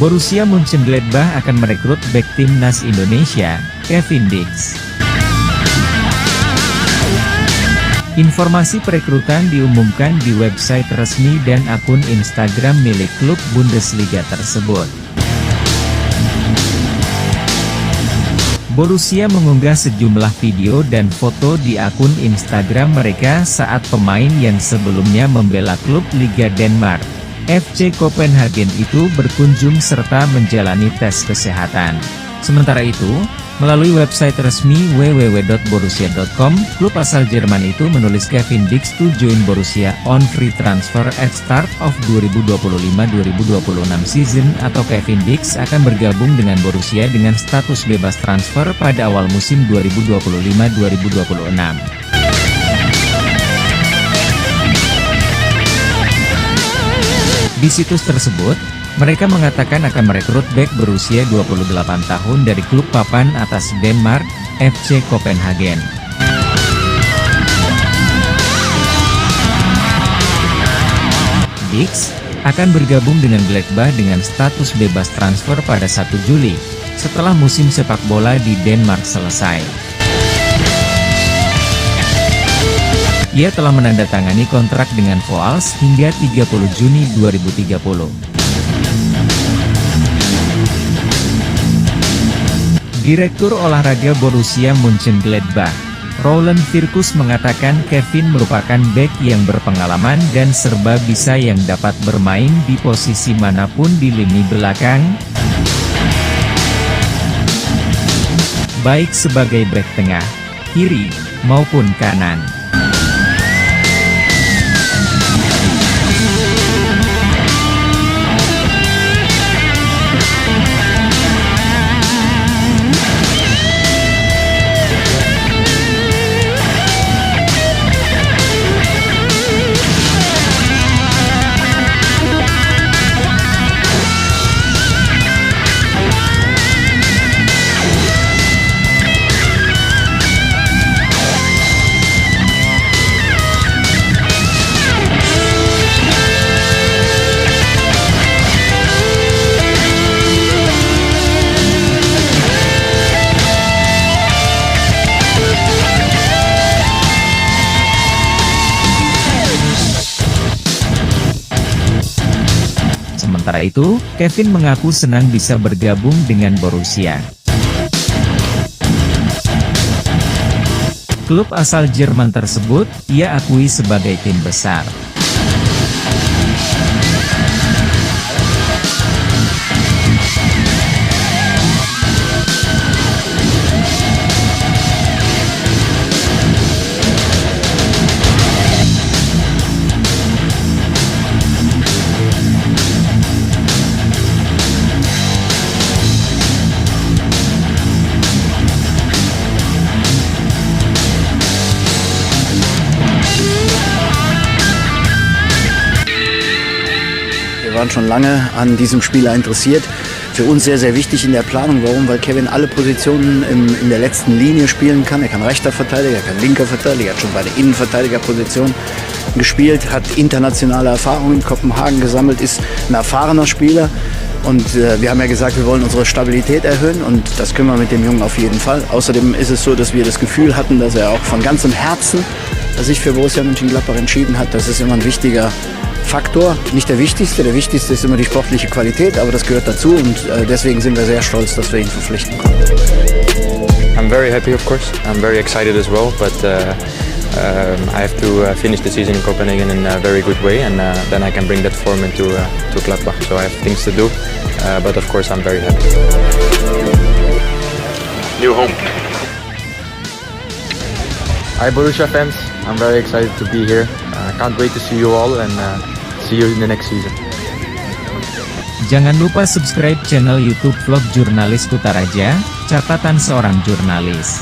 Borussia Mönchengladbach akan merekrut bek timnas Indonesia, Kevin Dix. Informasi perekrutan diumumkan di website resmi dan akun Instagram milik klub Bundesliga tersebut. Borussia mengunggah sejumlah video dan foto di akun Instagram mereka saat pemain yang sebelumnya membela klub Liga Denmark, FC Copenhagen itu berkunjung serta menjalani tes kesehatan. Sementara itu, melalui website resmi www.borussia.com, klub asal Jerman itu menulis Kevin Dix to join Borussia on free transfer at start of 2025-2026 season atau Kevin Dix akan bergabung dengan Borussia dengan status bebas transfer pada awal musim 2025-2026. Di situs tersebut, mereka mengatakan akan merekrut bek berusia 28 tahun dari klub papan atas Denmark, FC Copenhagen. Dix akan bergabung dengan Gladbach dengan status bebas transfer pada 1 Juli, setelah musim sepak bola di Denmark selesai. Ia telah menandatangani kontrak dengan Voals hingga 30 Juni 2030. Direktur olahraga Borussia Mönchengladbach, Roland Virkus mengatakan Kevin merupakan bek yang berpengalaman dan serba bisa yang dapat bermain di posisi manapun di lini belakang, baik sebagai bek tengah, kiri, maupun kanan. Sementara itu, Kevin mengaku senang bisa bergabung dengan Borussia. Klub asal Jerman tersebut, ia akui sebagai tim besar. Wir waren schon lange an diesem Spieler interessiert. Für uns sehr, sehr wichtig in der Planung. Warum? Weil Kevin alle Positionen in der letzten Linie spielen kann. Er kann rechter Verteidiger, er kann linker Verteidiger, er hat schon bei der Innenverteidigerposition gespielt, hat internationale Erfahrungen in Kopenhagen gesammelt, ist ein erfahrener Spieler. Und wir haben ja gesagt, wir wollen unsere Stabilität erhöhen und das können wir mit dem Jungen auf jeden Fall. Außerdem ist es so, dass wir das Gefühl hatten, dass er auch von ganzem Herzen sich für Borussia Mönchengladbach entschieden hat. Das ist immer ein wichtiger Faktor, nicht der wichtigste ist immer die sportliche Qualität, aber das gehört dazu und deswegen sind wir sehr stolz, dass wir ihn verpflichten konnten. I'm very happy, of course. I'm very excited as well, but I have to finish the season in Copenhagen in a very good way, and then I can bring that form into to Gladbach. So I have things to do, but of course I'm very happy. New home. Hi Borussia fans, I'm very excited to be here. I can't wait to see you all and see you in the next season. Jangan lupa subscribe channel YouTube Vlog Jurnalis Kutaraja, catatan seorang jurnalis.